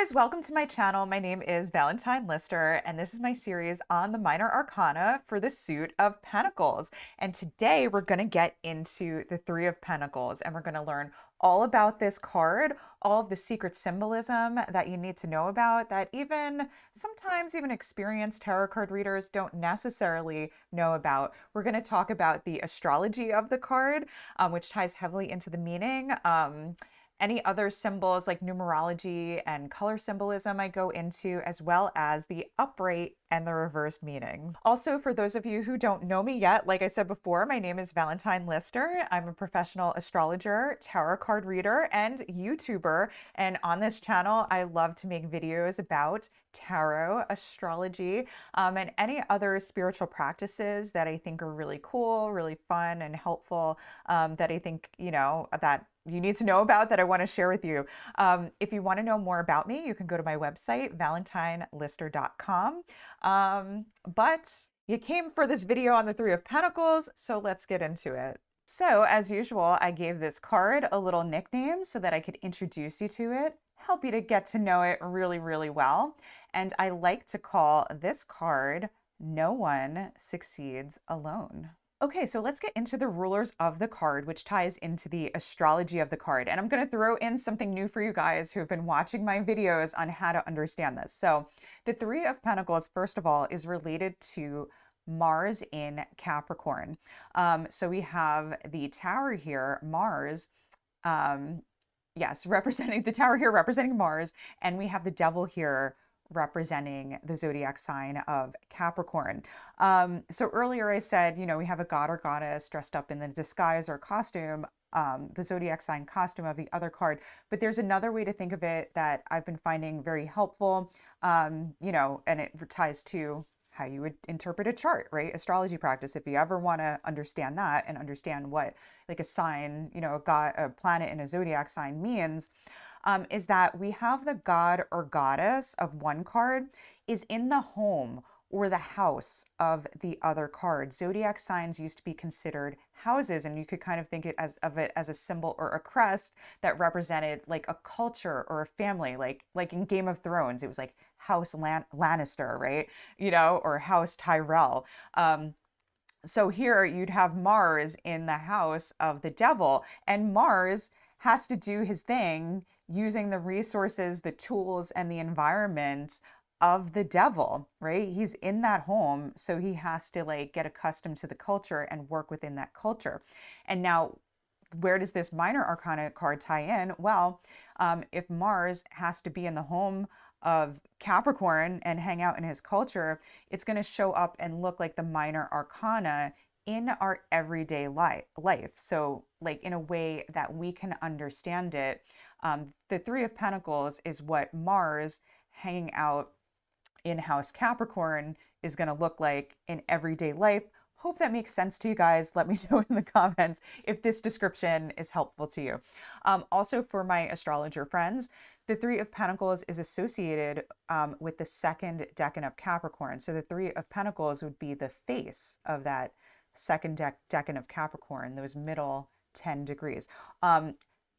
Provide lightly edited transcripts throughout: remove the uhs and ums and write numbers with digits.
guys, welcome to my channel. My name is Valentine Lister, and this is my series on the minor arcana for the suit of Pentacles. And today we're going to get into the Three of Pentacles, and we're going to learn all about this card, all of the secret symbolism that you need to know about that sometimes even experienced tarot card readers don't necessarily know about. We're going to talk about the astrology of the card, which ties heavily into the meaning. Any other symbols like numerology and color symbolism I go into, as well as the upright and the reversed meaning. Also, for those of you who don't know me yet, like I said before, my name is Valentine Lister. I'm a professional astrologer, tarot card reader, and YouTuber. And on this channel, I love to make videos about tarot, astrology, and any other spiritual practices that I think are really cool, really fun, and helpful, that I think, that you need to know about that I want to share with you. If you want to know more about me, you can go to my website, valentinelister.com. But you came for this video on the Three of Pentacles, so let's get into it. So as usual, I gave this card a little nickname so that I could introduce you to it, help you to get to know it really, really well. And I like to call this card, No One Succeeds Alone. Okay, so let's get into the rulers of the card, which ties into the astrology of the card. And I'm going to throw in something new for you guys who have been watching my videos on how to understand this. So the Three of Pentacles, first of all, is related to Mars in Capricorn. So we have the tower here, Mars, yes, representing the tower here, representing Mars, and we have the devil here representing the zodiac sign of Capricorn. So earlier I said, we have a god or goddess dressed up in the disguise or costume, the zodiac sign costume of the other card. But there's another way to think of it that I've been finding very helpful, and it ties to how you would interpret a chart, right? Astrology practice. If you ever want to understand that and understand what like a sign, a planet in a zodiac sign means, is that we have the god or goddess of one card is in the home or the house of the other card. Zodiac signs used to be considered houses, and you could kind of think of it as a symbol or a crest that represented like a culture or a family, like in Game of Thrones, it was like House Lannister, right? Or House Tyrell. So here you'd have Mars in the house of the devil, and Mars has to do his thing using the resources, the tools, and the environment of the devil, right? He's in that home, so he has to like get accustomed to the culture and work within that culture. And now, where does this minor arcana card tie in? Well, if Mars has to be in the home of Capricorn and hang out in his culture, it's going to show up and look like the minor arcana in our everyday life. So like in a way that we can understand it. The Three of Pentacles is what Mars hanging out in House Capricorn is going to look like in everyday life. Hope that makes sense to you guys. Let me know in the comments if this description is helpful to you. Also, for my astrologer friends, the Three of Pentacles is associated with the second decan of Capricorn. So the Three of Pentacles would be the face of that second decan of Capricorn, those middle 10 degrees.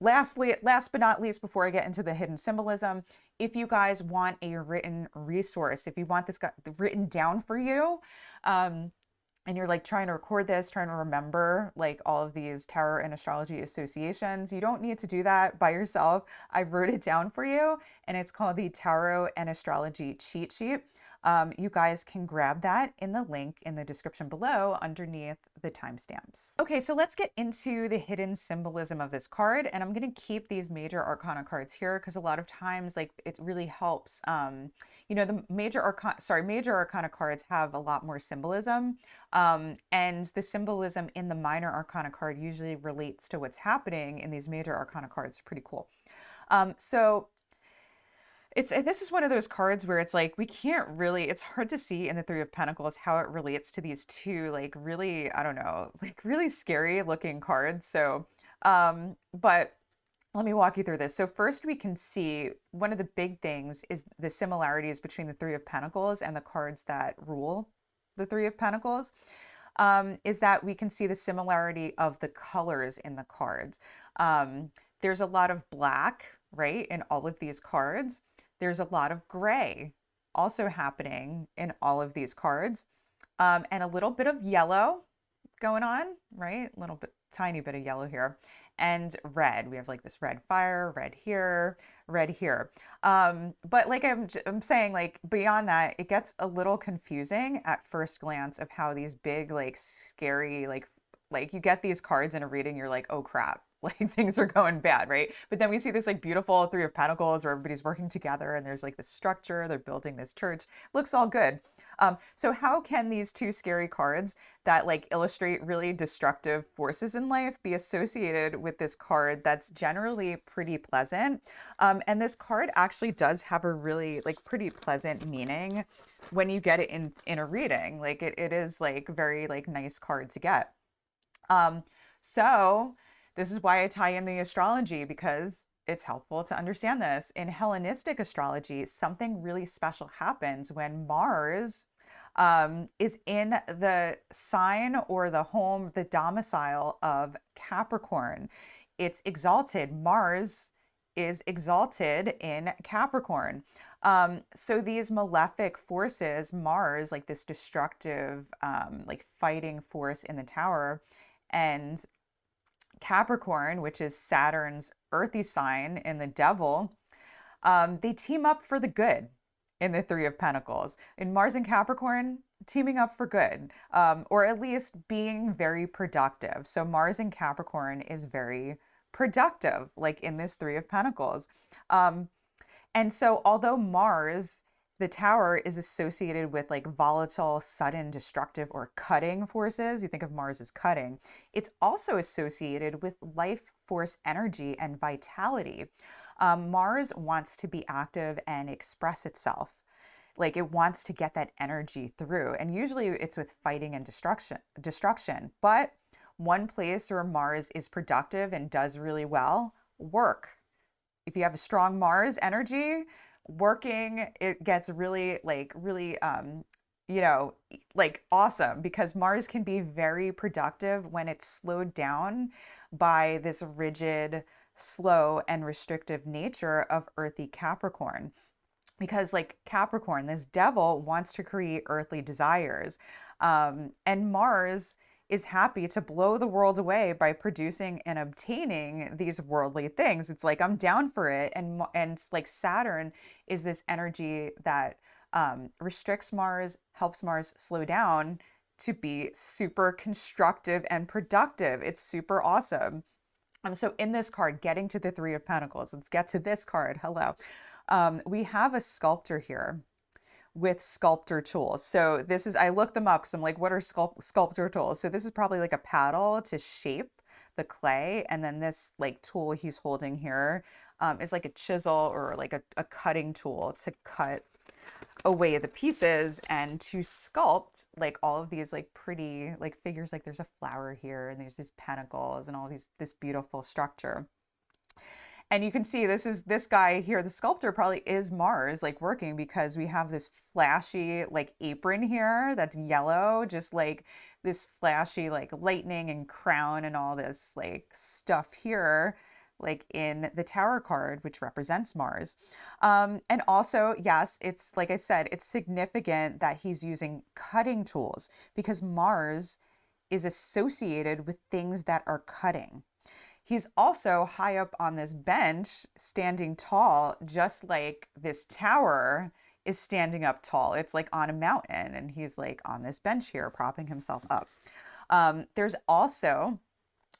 Last but not least, before I get into the hidden symbolism, if you guys want a written resource, if you want this written down for you, and you're like trying to record this, trying to remember like all of these tarot and astrology associations, you don't need to do that by yourself. I wrote it down for you, and it's called the Tarot and Astrology Cheat Sheet. You guys can grab that in the link in the description below underneath the timestamps. Okay, so let's get into the hidden symbolism of this card, and I'm going to keep these major arcana cards here because a lot of times like it really helps. The major arcana cards have a lot more symbolism, and the symbolism in the minor arcana card usually relates to what's happening in these major arcana cards. Pretty cool. So this is one of those cards where it's like it's hard to see in the Three of Pentacles how it relates to these two like really, I don't know, like really scary looking cards. So, but let me walk you through this. So first we can see one of the big things is the similarities between the Three of Pentacles and the cards that rule the Three of Pentacles. Is that we can see the similarity of the colors in the cards. There's a lot of black, right, in all of these cards. There's a lot of gray also happening in all of these cards, and a little bit of yellow going on, right? A little bit, tiny bit of yellow here. And red. We have like this red fire, red here, red here. But like I'm saying, like beyond that, it gets a little confusing at first glance of how these big, like scary, like you get these cards in a reading, you're like, oh crap, like things are going bad, right? But then we see this like beautiful Three of Pentacles where everybody's working together and there's like this structure, they're building this church. Looks all good. So how can these two scary cards that like illustrate really destructive forces in life be associated with this card that's generally pretty pleasant? And this card actually does have a really like pretty pleasant meaning when you get it in a reading. Like it is like very like nice card to get. So this is why I tie in the astrology, because it's helpful to understand this. In Hellenistic astrology, something really special happens when Mars is in the sign or the home, the domicile of Capricorn. It's exalted. Mars is exalted in Capricorn. So these malefic forces, Mars, like this destructive, like fighting force in the tower, and Capricorn, which is Saturn's earthy sign in the devil, they team up for the good in the Three of Pentacles. In Mars and Capricorn, teaming up for good, or at least being very productive. So Mars in Capricorn is very productive, like in this Three of Pentacles. And so although Mars, the tower, is associated with like volatile, sudden, destructive, or cutting forces, you think of Mars as cutting, it's also associated with life force energy and vitality. Mars wants to be active and express itself. Like it wants to get that energy through. And usually it's with fighting and destruction. But one place where Mars is productive and does really well, work. If you have a strong Mars energy, working, it gets really you know, like awesome, because Mars can be very productive when it's slowed down by this rigid, slow, and restrictive nature of earthy Capricorn. Because like Capricorn, this devil wants to create earthly desires. And Mars is happy to blow the world away by producing and obtaining these worldly things. It's like I'm down for it, and like Saturn is this energy that restricts Mars, helps Mars slow down to be super constructive and productive. It's super awesome. So in this card, getting to the Three of Pentacles, let's get to this card. Hello. We have a sculptor here with sculptor tools. So this is, I looked them up because I'm like, what are sculptor tools? So this is probably like a paddle to shape the clay. And then this like tool he's holding here is like a chisel or like a cutting tool to cut away the pieces and to sculpt like all of these like pretty like figures. Like there's a flower here and there's these pentacles and all this beautiful structure. And you can see this guy here, the sculptor, probably is Mars, like working, because we have this flashy like apron here that's yellow, just like this flashy like lightning and crown and all this like stuff here, like in the Tower card, which represents Mars. And also, yes, it's like I said, it's significant that he's using cutting tools because Mars is associated with things that are cutting. He's also high up on this bench, standing tall, just like this tower is standing up tall. It's like on a mountain, and he's like on this bench here, propping himself up. There's also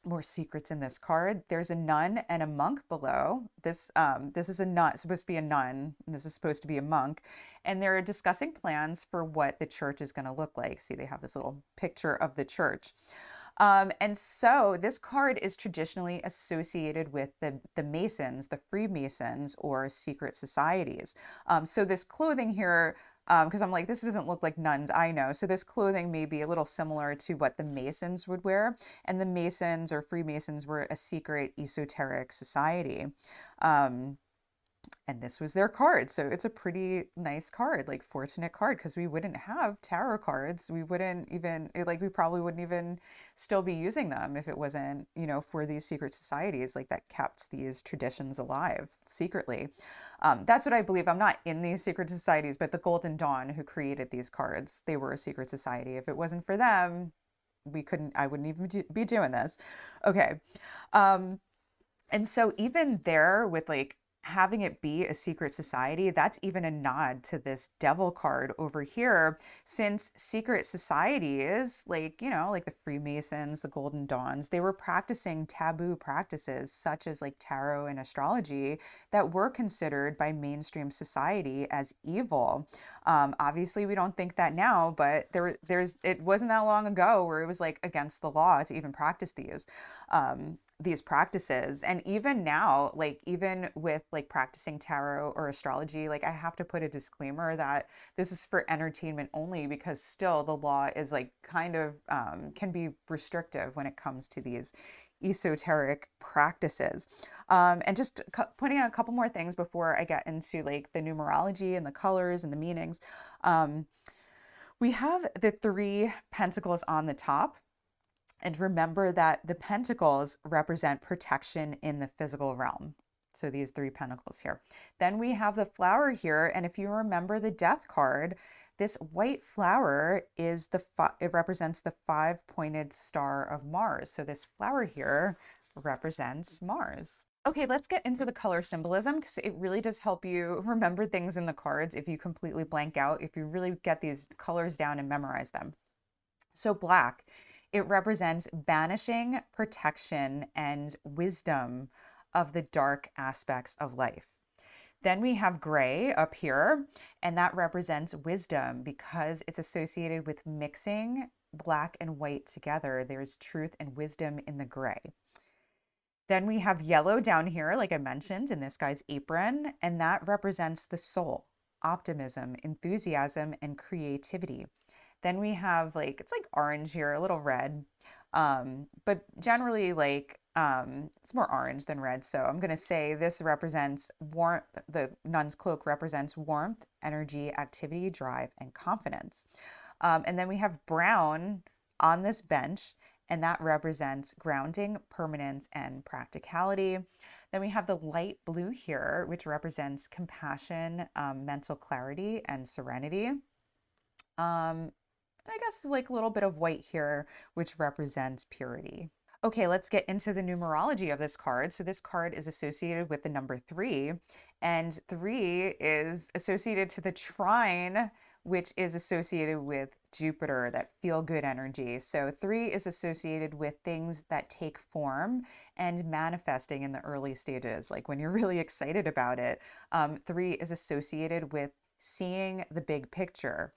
more secrets in this card. There's a nun and a monk below. This is a nun, supposed to be a nun, and this is supposed to be a monk. And they're discussing plans for what the church is going to look like. See, they have this little picture of the church. And so this card is traditionally associated with the Masons, the Freemasons, or secret societies. So this clothing here, because I'm like, this doesn't look like nuns, I know. So this clothing may be a little similar to what the Masons would wear. And the Masons or Freemasons were a secret esoteric society. And this was their card. So it's a pretty nice card, like fortunate card, because we wouldn't have tarot cards. We wouldn't even, like, we probably wouldn't even still be using them if it wasn't, for these secret societies like that kept these traditions alive secretly. That's what I believe. I'm not in these secret societies, but the Golden Dawn who created these cards, they were a secret society. If it wasn't for them, I wouldn't even be doing this. Okay. Um, and so even there with like having it be a secret society, that's even a nod to this devil card over here, since secret societies, like, like the Freemasons, the Golden Dawns, they were practicing taboo practices such as like tarot and astrology that were considered by mainstream society as evil. Obviously, we don't think that now, but it wasn't that long ago where it was like against the law to even practice these practices. And even now, like even with like practicing tarot or astrology, like I have to put a disclaimer that this is for entertainment only, because still the law is like kind of can be restrictive when it comes to these esoteric practices. And just putting in a couple more things before I get into like the numerology and the colors and the meanings. We have the three pentacles on the top. And remember that the pentacles represent protection in the physical realm. So these three pentacles here. Then we have the flower here. And if you remember the death card, this white flower is it represents the five-pointed star of Mars. So this flower here represents Mars. Okay, let's get into the color symbolism, because it really does help you remember things in the cards if you completely blank out, if you really get these colors down and memorize them. So black, it represents banishing, protection, and wisdom of the dark aspects of life. Then we have gray up here, and that represents wisdom because it's associated with mixing black and white together. There's truth and wisdom in the gray. Then we have yellow down here, like I mentioned, in this guy's apron, and that represents the soul, optimism, enthusiasm, and creativity. Then we have like, it's like orange here, a little red, but generally like it's more orange than red. So I'm going to say this represents warmth. The nun's cloak represents warmth, energy, activity, drive, and confidence. And then we have brown on this bench, and that represents grounding, permanence, and practicality. Then we have the light blue here, which represents compassion, mental clarity, and serenity. I guess like a little bit of white here, which represents purity. Okay, let's get into the numerology of this card. So this card is associated with the number 3, and 3 is associated to the trine, which is associated with Jupiter, that feel-good energy. So 3 is associated with things that take form and manifesting in the early stages, like when you're really excited about it. 3 is associated with seeing the big picture.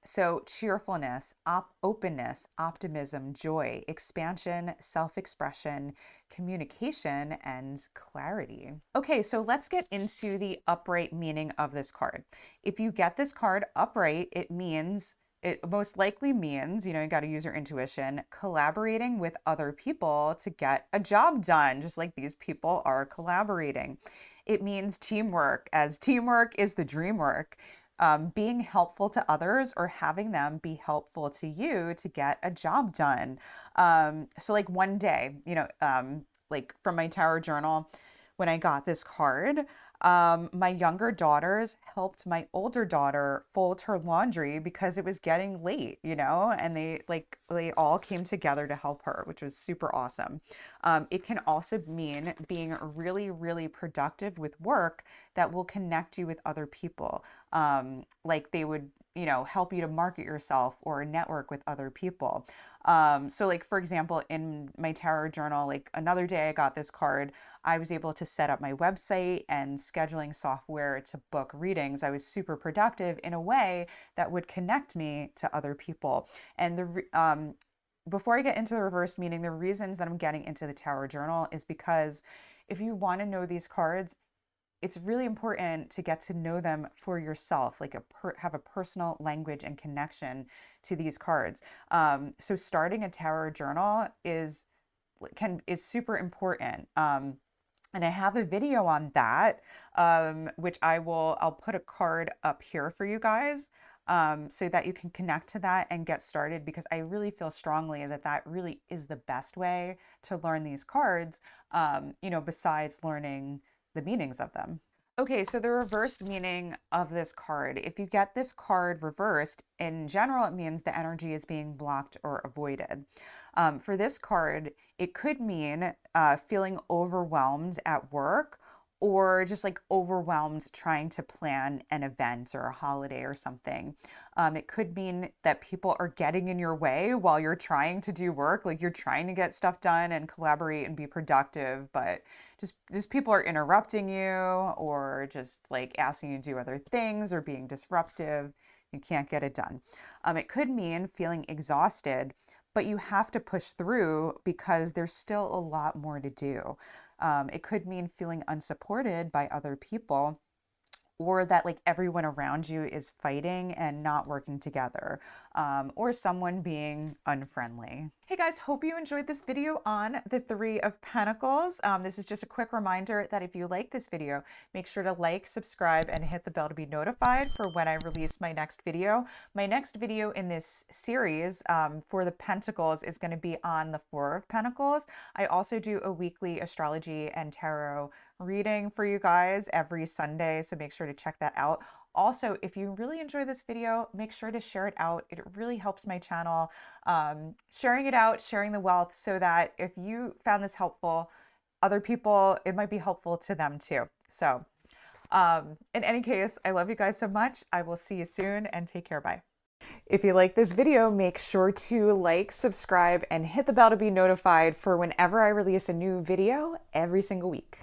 So cheerfulness, openness, optimism, joy, expansion, self-expression, communication, and clarity. Okay, so let's get into the upright meaning of this card. If you get this card upright, it most likely means, you got to use your intuition, collaborating with other people to get a job done, just like these people are collaborating. It means teamwork, as teamwork is the dream work. Being helpful to others or having them be helpful to you to get a job done. So like one day, like from my tarot journal, when I got this card, my younger daughters helped my older daughter fold her laundry because it was getting late, and they all came together to help her, which was super awesome. It can also mean being really, really productive with work that will connect you with other people. Like they would, help you to market yourself or network with other people. So like, for example, in my tarot journal, like another day I got this card, I was able to set up my website and scheduling software to book readings. I was super productive in a way that would connect me to other people. And before I get into the reverse meaning, the reasons that I'm getting into the tarot journal is because if you want to know these cards, it's really important to get to know them for yourself, like have a personal language and connection to these cards. So starting a tarot journal is super important. And I have a video on that, which I'll put a card up here for you guys, so that you can connect to that and get started, because I really feel strongly that that really is the best way to learn these cards, besides learning the meanings of them. Okay, so the reversed meaning of this card. If you get this card reversed, in general, it means the energy is being blocked or avoided. For this card, it could mean feeling overwhelmed at work, or just like overwhelmed trying to plan an event or a holiday or something. It could mean that people are getting in your way while you're trying to do work, like you're trying to get stuff done and collaborate and be productive, but just people are interrupting you, or just like asking you to do other things, or being disruptive. You can't get it done. It could mean feeling exhausted, but you have to push through because there's still a lot more to do. It could mean feeling unsupported by other people, or that like everyone around you is fighting and not working together, or someone being unfriendly. Hey guys, hope you enjoyed this video on the Three of Pentacles. This is just a quick reminder that if you like this video, make sure to like, subscribe, and hit the bell to be notified for when I release my next video. My next video in this series, for the Pentacles, is going to be on the Four of Pentacles. I also do a weekly astrology and tarot reading for you guys every Sunday, so make sure to check that out. Also, if you really enjoy this video, make sure to share it out. It really helps my channel. Sharing it out, sharing the wealth, so that if you found this helpful, other people, it might be helpful to them too. So in any case, I love you guys so much. I will see you soon, and take care. Bye. If you like this video, make sure to like, subscribe, and hit the bell to be notified for whenever I release a new video every single week.